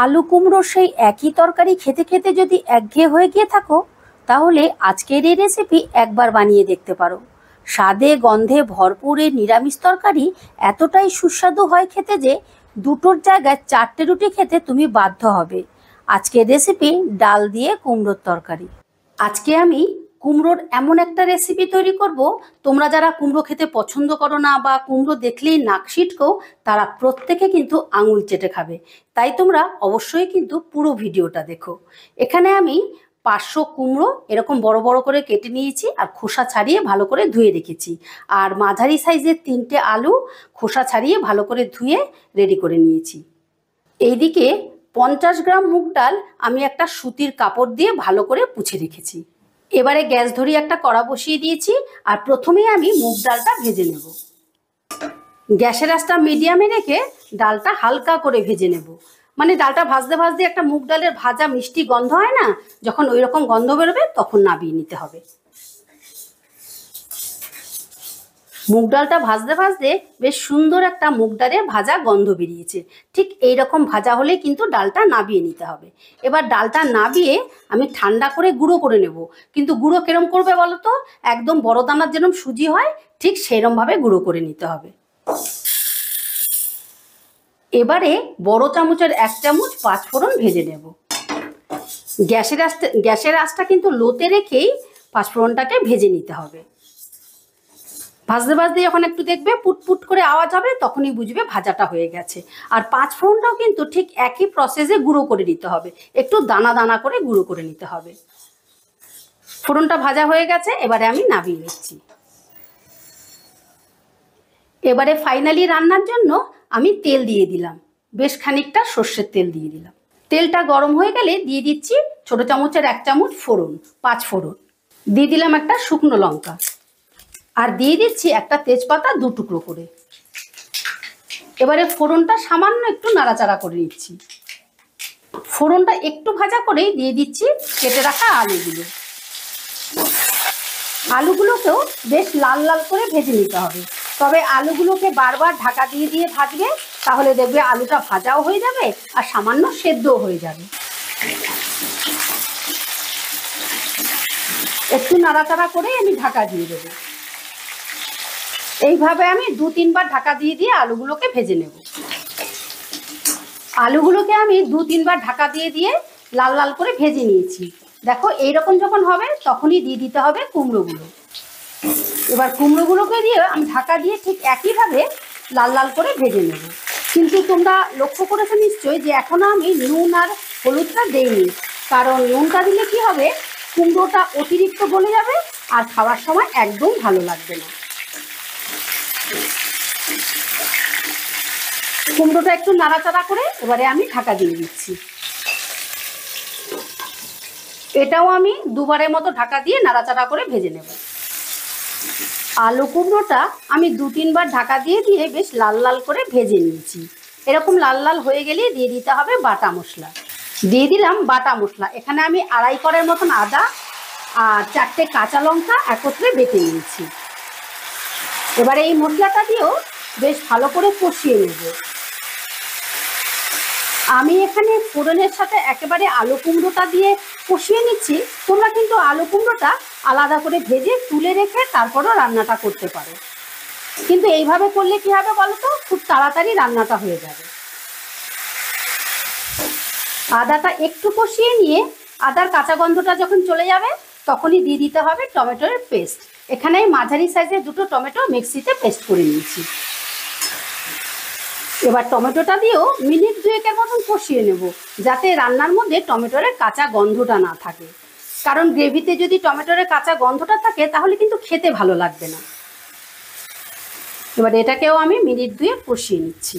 আলু কুমড়োর সেই একই তরকারি খেতে খেতে যদি একঘেয়ে হয়ে গিয়ে থাকো, তাহলে আজকের এই রেসিপি একবার বানিয়ে দেখতে পারো। স্বাদে গন্ধে ভরপুর এই নিরামিষ তরকারি এতটাই সুস্বাদু হয় খেতে যে দুটোর জায়গায় 4টে রুটি খেতে তুমি বাধ্য হবে। আজকের রেসিপি ডাল দিয়ে কুমড়োর তরকারি। আজকে আমি কুমড়োর এমন একটা রেসিপি তৈরি করব, তোমরা যারা কুমড়ো খেতে পছন্দ করো না বা কুমড়ো দেখলেই নাক সিটকো, তারা প্রত্যেকে কিন্তু আঙুল চেটে খাবে। তাই তোমরা অবশ্যই কিন্তু পুরো ভিডিওটা দেখো। এখানে আমি 500 কুমড়ো এরকম বড় বড় করে কেটে নিয়েছি আর খোসা ছাড়িয়ে ভালো করে ধুয়ে রেখেছি। আর মাঝারি সাইজের 3টে আলু খোসা ছাড়িয়ে ভালো করে ধুয়ে রেডি করে নিয়েছি। এইদিকে 50 গ্রাম মুগ ডাল আমি একটা সুতির কাপড় দিয়ে ভালো করে পুছে রেখেছি। এবারে গ্যাস ধরিয়ে একটা কড়া বসিয়ে দিয়েছি আর প্রথমেই আমি মুগ ডালটা ভেজে নেব। গ্যাসের আঁচটা মিডিয়ামে রেখে ডালটা হালকা করে ভেজে নেব। মানে ডালটা ভাজতে ভাজতে একটা মুগ ডালের ভাজা মিষ্টি গন্ধ হয় না, যখন ওই রকম গন্ধ বেরোবে তখন নামিয়ে নিতে হবে। মুগ ডালটা ভাজতে ভাজতে বেশ সুন্দর একটা মুগ ডালের ভাজা গন্ধ বেরিয়েছে। ঠিক এই রকম ভাজা হলে কিন্তু ডালটা নাবিয়ে নিতে হবে। এবার ডালটা নাবিয়ে আমি ঠান্ডা করে গুঁড়ো করে নেব। কিন্তু গুঁড়ো কিরম করবে বলো তো? একদম বড় দানার যেরকম সুজি হয় ঠিক সেরমভাবে গুঁড়ো করে নিতে হবে। এবারে বড় চামচের 1 চামচ 5 ফোড়ন ভেজে নেব। গ্যাসের আঁচটা কিন্তু লোতে রেখেই 5 ফোড়নটাকে ভেজে নিতে হবে। ভাজতে ভাজতে যখন একটু দেখবে পুটপুট করে আওয়াজ হবে, তখনই বুঝবে ভাজাটা হয়ে গেছে। আর 5 ফোড়নটাও কিন্তু ঠিক একই প্রসেসে গুঁড়ো করে নিতে হবে, একটু দানা দানা করে গুঁড়ো করে নিতে হবে। ফোড়নটা ভাজা হয়ে গেছে, এবারে আমি নামিয়ে নিচ্ছি। এবারে ফাইনালি রান্নার জন্য আমি তেল দিয়ে দিলাম, বেশ খানিকটা সর্ষের তেল দিয়ে দিলাম। তেলটা গরম হয়ে গেলে দিয়ে দিচ্ছি ছোট চামচের 1 চামচ ফোড়ন, 5 ফোড়ন দিয়ে দিলাম, একটা শুকনো লঙ্কা, আর দিয়ে দিচ্ছি একটা তেজপাতা 2 টুকরো করে। এবারে ফোড়নটা সামান্য একটু নাড়াচাড়া করে নিচ্ছি। ফোড়নটা একটু ভাজা করেই দিয়ে দিচ্ছি কেটে রাখা আলুগুলো। আলুগুলোকেও বেশ লাল লাল করে ভেজে নিতে হবে। তবে আলুগুলোকে বারবার ঢাকা দিয়ে দিয়ে ভাজবে, তাহলে দেখবে আলুটা ভাজাও হয়ে যাবে আর সামান্য সেদ্ধও হয়ে যাবে। একটু নাড়াচাড়া করে আমি ঢাকা দিয়ে দেবো। এইভাবে আমি 2-3 বার ঢাকা দিয়ে দিয়ে আলুগুলোকে ভেজে নেব। আলুগুলোকে আমি 2-3 বার ঢাকা দিয়ে দিয়ে লাল লাল করে ভেজে নিয়েছি। দেখো এইরকম যখন হবে তখনই দিয়ে দিতে হবে কুমড়োগুলো। এবার কুমড়োগুলোকে দিয়ে আমি ঢাকা দিয়ে ঠিক একইভাবে লাল লাল করে ভেজে নেব। কিন্তু তোমরা লক্ষ্য করেছো নিশ্চয়ই যে এখনো আমি নুন আর হলুদটা দেইনি, কারণ নুনটা দিলে কি হবে, কুমড়োটা অতিরিক্ত গলে যাবে আর খাওয়ার সময় একদম ভালো লাগবে না। কুমড়োটা একটু নাড়াচাড়া করে এবারে আমি ঢাকা দিয়ে দিচ্ছি। এটাও আমি 2 বারের মতো ঢাকা দিয়ে নাড়াচাড়া করে ভেজে নেব। আলু কুমড়োটা আমি 2-3 বার ঢাকা দিয়ে দিয়ে বেশ লাল লাল করে ভেজে নিয়েছি। এরকম লাল লাল হয়ে গেলে দিয়ে দিতে হবে বাটা মশলা। দিয়ে দিলাম বাটা মশলা। এখানে আমি 2.5 কোয়ার মতন আদা আর 4টে কাঁচা লঙ্কা একত্রে বেটে নিয়েছি। এবারে এই মশলাটা দিয়েও বেশ ভালো করে কষিয়ে নেব। আমি এখানে ফোড়নের সাথে একেবারে আলু কুমড়োটা দিয়ে কষিয়ে নিচ্ছি। তোমরা কিন্তু আলু কুমড়োটা আলাদা করে ভেজে তুলে রেখে তারপরও রান্নাটা করতে পারো, কিন্তু এইভাবে করলে কি হবে বলো তো, খুব তাড়াতাড়ি রান্নাটা হয়ে যাবে। আদাটা একটু কষিয়ে নিয়ে আদার কাঁচা গন্ধটা যখন চলে যাবে তখনই দিয়ে দিতে হবে টমেটোর পেস্ট। এখানে মাঝারি সাইজের 2টো টমেটো মিক্সিতে পেস্ট করে নিয়েছি। এবার টমেটোটা দিয়েও মিনিট 2-এর মতন কষিয়ে নেব, যাতে রান্নার মধ্যে টমেটোর কাঁচা গন্ধটা না থাকে। কারণ গ্রেভিতে যদি টমেটোর কাঁচা গন্ধটা থাকে তাহলে কিন্তু খেতে ভালো লাগবে না। এবার এটাকেও আমি মিনিট 2 কষিয়ে নিচ্ছি।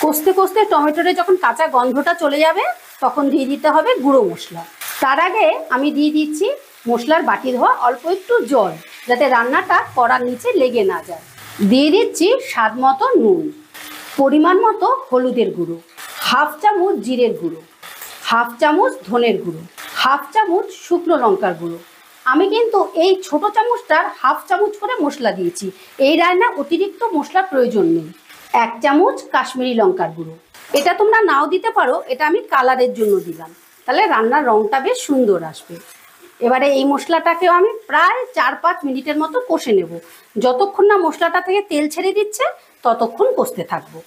কষতে কষতে টমেটোরে যখন কাঁচা গন্ধটা চলে যাবে তখন দিয়ে দিতে হবে গুঁড়ো মশলা। তার আগে আমি দিয়ে দিচ্ছি মশলার বাটি ধোয়া অল্প একটু জল, যাতে রান্নাটা কড়ার নিচে লেগে না যায়। দিয়ে দিচ্ছি স্বাদ মতো নুন, পরিমাণ মতো হলুদের গুঁড়ো, 1/2 চামচ জিরের গুঁড়ো, 1/2 চামচ ধনের গুঁড়ো, 1/2 চামচ শুকনো লঙ্কার গুঁড়ো। আমি কিন্তু এই ছোট চামচটার 1/2 চামচ করে মশলা দিয়েছি। এই রান্না অতিরিক্ত মশলার প্রয়োজন নেই। 1 চামচ কাশ্মীরি লঙ্কার গুঁড়ো। এটা তোমরা নাও দিতে পারো, এটা আমি কালারের জন্য দিলাম, তাহলে রান্নার রঙটা বেশ সুন্দর আসবে। এবারে এই মশলাটাকেও আমি প্রায় 4-5 মিনিটের মতো কষে নেব। যতক্ষণ না মশলাটা থেকে তেল ছেড়ে দিচ্ছে ততক্ষণ কষতে থাকবো।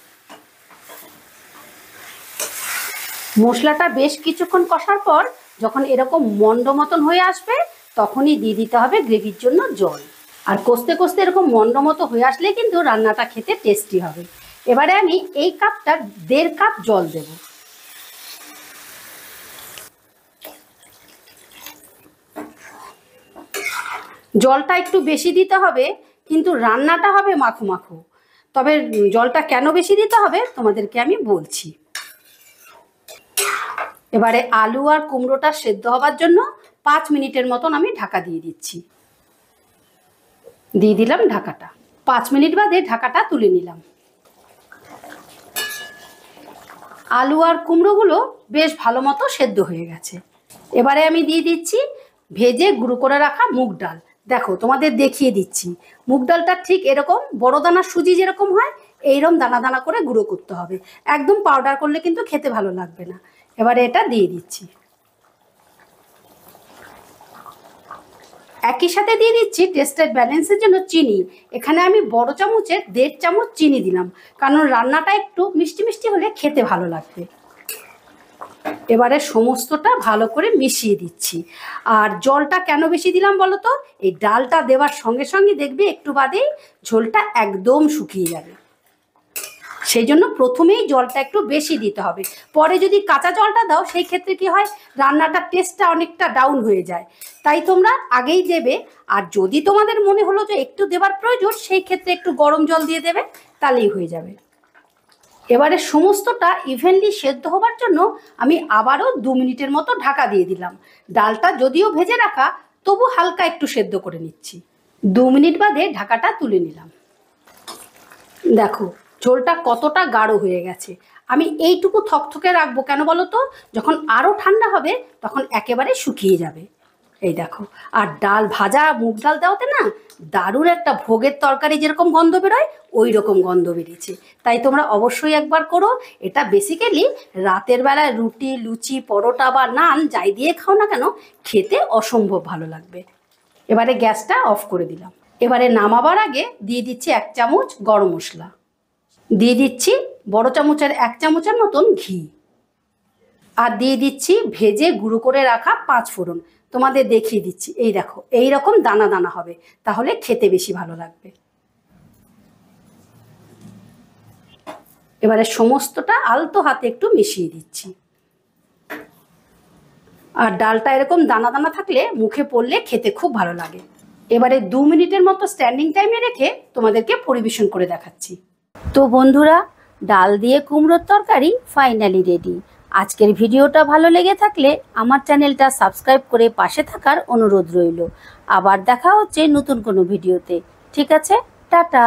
মশলাটা বেশ কিছুক্ষণ কষার পর যখন এরকম মন্ড মতন হয়ে আসবে তখনই দিয়ে দিতে হবে গ্রেভির জন্য জল। আর কষতে কষতে এরকম মন্ড মতো হয়ে আসলে কিন্তু রান্নাটা খেতে টেস্টি হবে। এবারে আমি এই কাপটা 1.5 কাপ জল দেব। জলটা একটু বেশি দিতে হবে, কিন্তু রান্নাটা হবে মাখো মাখো। তবে জলটা কেন বেশি দিতে হবে তোমাদেরকে আমি বলছি। এবারে আলু আর কুমড়োটা সেদ্ধ হবার জন্য 5 মিনিটের মতন আমি ঢাকা দিয়ে দিচ্ছি। দিয়ে দিলাম ঢাকাটা। 5 মিনিট বাদে ঢাকাটা তুলে নিলাম। আলু আর কুমড়োগুলো বেশ ভালো মতো সেদ্ধ হয়ে গেছে। এবারে আমি দিয়ে দিচ্ছি ভেজে গুঁড়ো করে রাখা মুগ ডাল। দেখো তোমাদের দেখিয়ে দিচ্ছি, মুগ ডালটা ঠিক এরকম বড় দানা সুজি যেরকম হয় এইরকম দানা দানা করে গুঁড়ো করতে হবে। একদম পাউডার করলে কিন্তু খেতে ভালো লাগবে না। এবারে এটা দিয়ে দিচ্ছি। একই সাথে দিয়ে দিচ্ছি টেস্টের ব্যালেন্সের জন্য চিনি। এখানে আমি বড় চামচের 1.5 চামচ চিনি দিলাম, কারণ রান্নাটা একটু মিষ্টি মিষ্টি হলে খেতে ভালো লাগবে। এবারে সমস্তটা ভালো করে মিশিয়ে দিচ্ছি। আর জলটা কেন বেশি দিলাম বলো তো? এই ডালটা দেওয়ার সঙ্গে সঙ্গে দেখবে একটু বাদেই ঝোলটা একদম শুকিয়ে যাবে, সেই জন্য প্রথমেই জলটা একটু বেশি দিতে হবে। পরে যদি কাঁচা জলটা দাও সেই ক্ষেত্রে কি হয়, রান্নাটার টেস্টটা অনেকটা ডাউন হয়ে যায়। তাই তোমরা আগেই দেবে। আর যদি তোমাদের মনে হলো যে একটু দেবার প্রয়োজন, সেই ক্ষেত্রে একটু গরম জল দিয়ে দেবে, তাহলেই হয়ে যাবে। এবারে সমস্তটা ইভেনলি সেদ্ধ হবার জন্য আমি আবারও 2 মিনিটের মতো ঢাকা দিয়ে দিলাম। ডালটা যদিও ভেজে রাখা, তবু হালকা একটু সেদ্ধ করে নিচ্ছি। 2 মিনিট বাদে ঢাকাটা তুলে নিলাম। দেখো ঝোলটা কতটা গাঢ় হয়ে গেছে। আমি এইটুকু থকথকে রাখবো কেন বলো তো? যখন আরও ঠান্ডা হবে তখন একেবারে শুকিয়ে যাবে। এই দেখো, আর ডাল ভাজা মুগ ডাল দেওয়াতে না দারুণ একটা ভোগের তরকারি যেরকম গন্ধ বেরোয় ওই রকম গন্ধ বেরিয়েছে। তাই তোমরা অবশ্যই একবার করো। এটা বেসিক্যালি রাতের বেলায় রুটি, লুচি, পরোটা বা নান যাই দিয়ে খাও না কেন খেতে অসম্ভব ভালো লাগবে। এবারে গ্যাসটা অফ করে দিলাম। এবারে নামাবার আগে দিয়ে দিচ্ছি 1 চামচ গরম মশলা, দিয়ে দিচ্ছি বড় চামচের 1 চামচের মতন ঘি, আর দিয়ে দিচ্ছি ভেজে গুঁড়ো করে রাখা 5 ফোড়ন। তোমাদের দেখিয়ে দিচ্ছি, এই দেখো এই রকম দানা দানা হবে, তাহলে খেতে বেশি ভালো লাগবে। এবারে সমস্তটা আলতো হাতে একটু মিশিয়ে দিচ্ছি। আর ডালটা এরকম দানা দানা থাকলে মুখে পড়লে খেতে খুব ভালো লাগে। এবারে 2 মিনিটের মতো স্ট্যান্ডিং টাইমে রেখে তোমাদেরকে পরিবেশন করে দেখাচ্ছি। তো বন্ধুরা, ডাল দিয়ে কুমড়োর তরকারি ফাইনালি রেডি। আজকের ভিডিওটা ভালো লেগে থাকলে আমার চ্যানেলটা সাবস্ক্রাইব করে পাশে থাকার অনুরোধ রইল। আবার দেখা হচ্ছে নতুন কোনো ভিডিওতে। ঠিক আছে, টাটা।